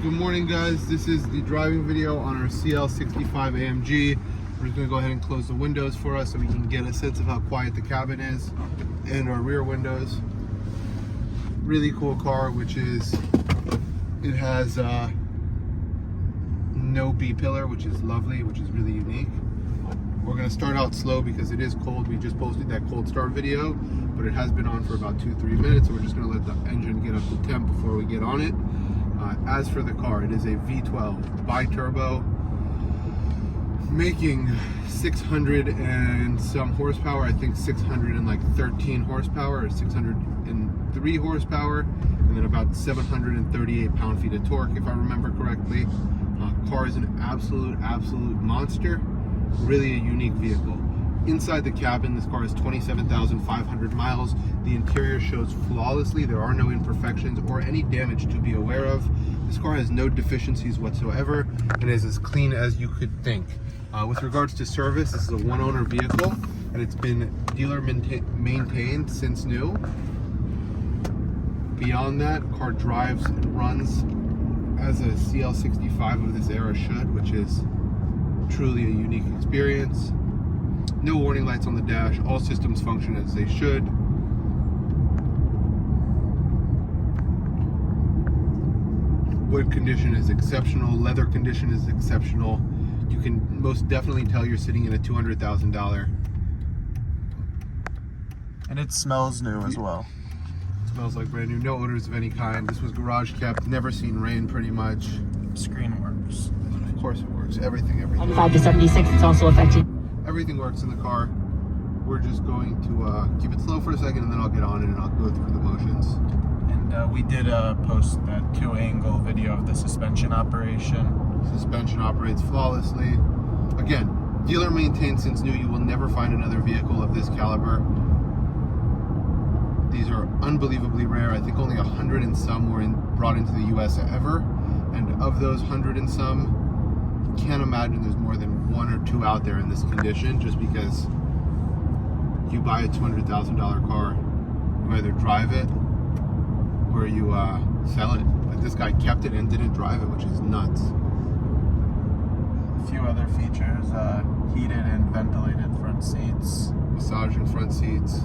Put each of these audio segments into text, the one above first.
Good morning, guys. This is the driving video on our CL65 AMG. We're just going to go ahead and close the windows for us so we can get a sense of how quiet the cabin is and our rear windows. Really cool car, which is, it has no B-pillar, which is lovely, which is really unique. We're going to start out slow because it is cold. We just posted that cold start video, but it has been on for about 2-3 minutes, so we're just going to let the engine get up to temp before we get on it. As for the car, it is a V12 bi-turbo, making 600 and some horsepower. I think 613 horsepower or 603 horsepower, and then about 738 pound-feet of torque, if I remember correctly. Car is an absolute monster. Really a unique vehicle. Inside the cabin, this car is 27,500 miles. The interior shows flawlessly. There are no imperfections or any damage to be aware of. This car has no deficiencies whatsoever and is as clean as you could think. With regards to service, this is a one-owner vehicle and it's been dealer maintained since new. Beyond that, car drives and runs as a CL65 of this era should, which is truly a unique experience. No warning lights on the dash. All systems function as they should. Wood condition is exceptional. Leather condition is exceptional. You can most definitely tell you're sitting in a $200,000. And it smells new as well. It smells like brand new. No odors of any kind. This was garage kept. Never seen rain pretty much. Screen works. Of course it works. Everything. 5 to 76, it's also affected. Everything works in the car. We're just going to keep it slow for a second and then I'll get on it and I'll go through the motions. And we did post that 2-angle video of the suspension operation. Suspension operates flawlessly. Again, dealer maintained since new. You will never find another vehicle of this caliber. These are unbelievably rare. I think only 100 and some were brought into the US ever. And of those 100 and some, can't imagine there's more than 1 or 2 out there in this condition, just because you buy a $200,000 car, you either drive it or you sell it. But this guy kept it and didn't drive it, which is nuts. A few other features, heated and ventilated front seats. Massaging front seats.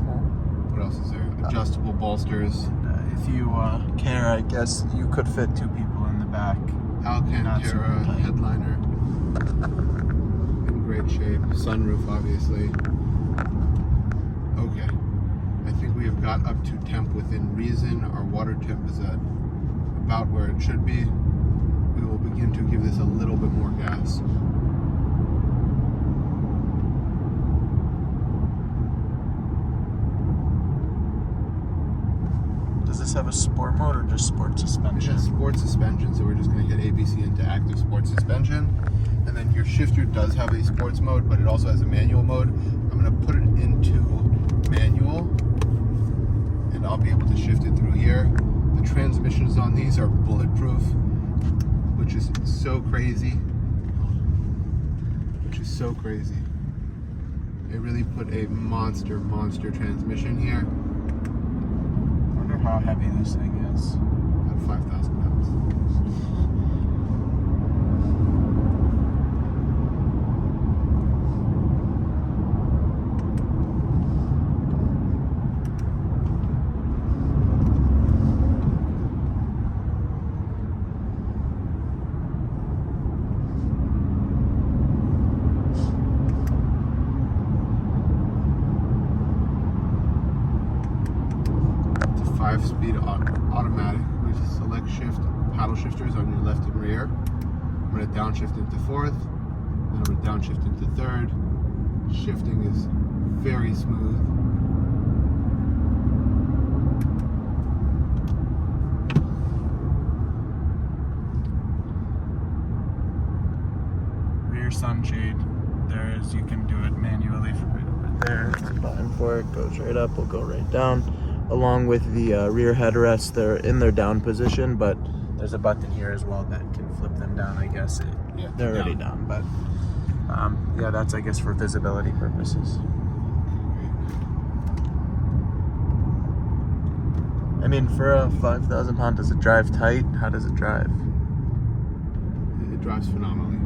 What else is there? Adjustable bolsters. If you care, I guess you could fit 2 people in the back. Alcantara headliner. In great shape. Sunroof, obviously. Okay. I think we have got up to temp within reason. Our water temp is at about where it should be. We will begin to give this a little bit more gas. Does this have a sport mode or just sport suspension? It has sport suspension, so we're just going to hit ABC into active sport suspension. And then your shifter does have a sports mode, but it also has a manual mode. I'm going to put it into manual, and I'll be able to shift it through here. The transmissions on these are bulletproof, which is so crazy. They really put a monster transmission here. How heavy this thing is. About 5,000 pounds. It's a 5-speed automatic. We just select shift paddle shifters on your left and rear. I'm going to downshift into 4th, then I'm going to downshift into 3rd. Shifting is very smooth. Rear sunshade. You can do it manually from right over there. There's a button for it. Goes right up. Will go right down. Along with the rear headrests, they're in their down position, but there's a button here as well that can flip them down. I guess they're already down, but yeah, that's I guess for visibility purposes. I mean, for a 5,000 pound, does it drive tight? How does it drive? drives phenomenally.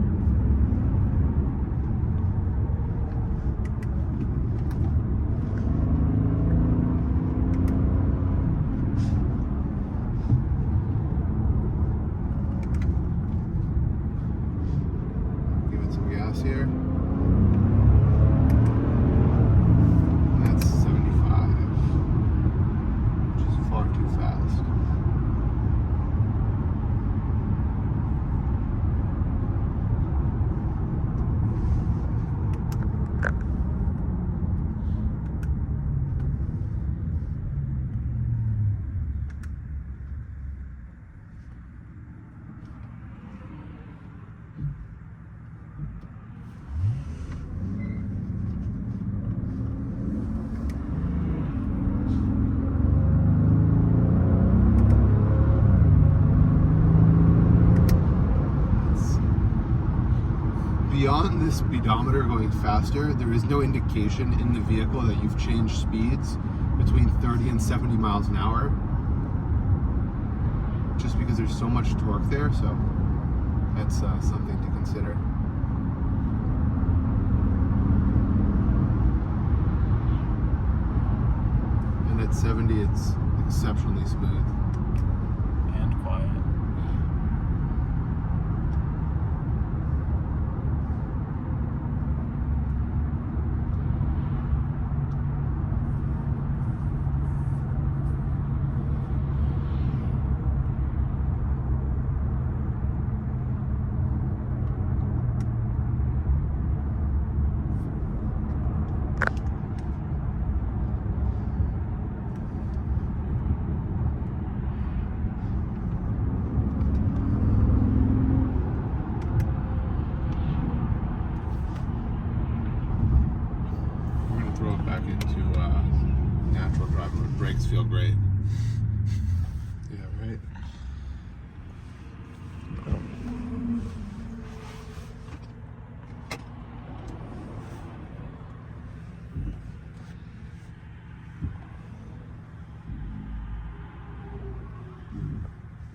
Give it some gas here. And that's 75, which is far too fast. Beyond the speedometer going faster, there is no indication in the vehicle that you've changed speeds between 30 and 70 miles an hour, just because there's so much torque there, so that's something to consider. And at 70, it's exceptionally smooth. And quiet. Throw it back into natural drive mode. Brakes feel great. Yeah, right?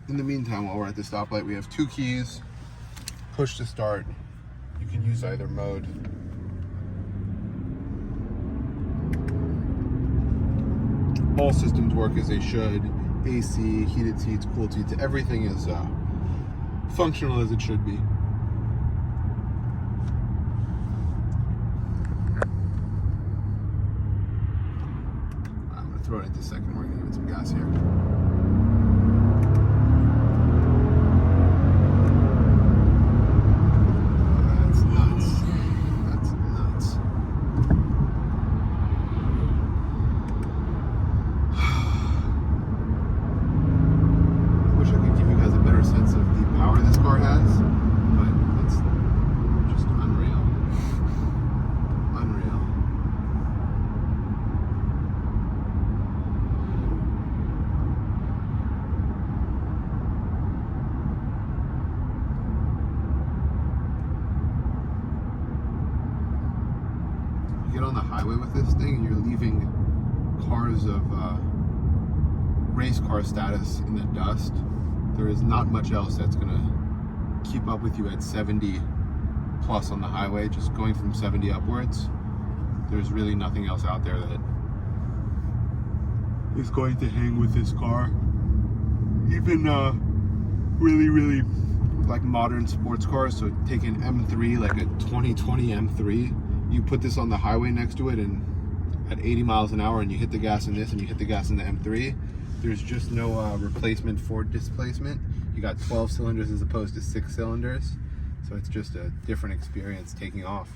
In the meantime, while we're at the stoplight, we have 2 keys. Push to start. You can use either mode. All systems work as they should. AC, heated seats, cooled seats, everything is functional as it should be. I'm gonna throw it into second. We're gonna give it some gas here. That's nuts. That's nuts. Sense of the power this car has, but it's just unreal. Unreal. You get on the highway with this thing and you're leaving cars of race car status in the dust. There is not much else that's gonna keep up with you at 70 plus on the highway. Just going from 70 upwards, there's really nothing else out there that is going to hang with this car. Even really like modern sports cars, so take an M3, like a 2020 M3, you put this on the highway next to it and at 80 miles an hour and you hit the gas in this and you hit the gas in the M3, there's just no replacement for displacement. You got 12 cylinders as opposed to 6 cylinders. So it's just a different experience taking off.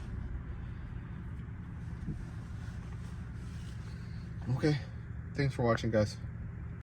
Okay, thanks for watching, guys.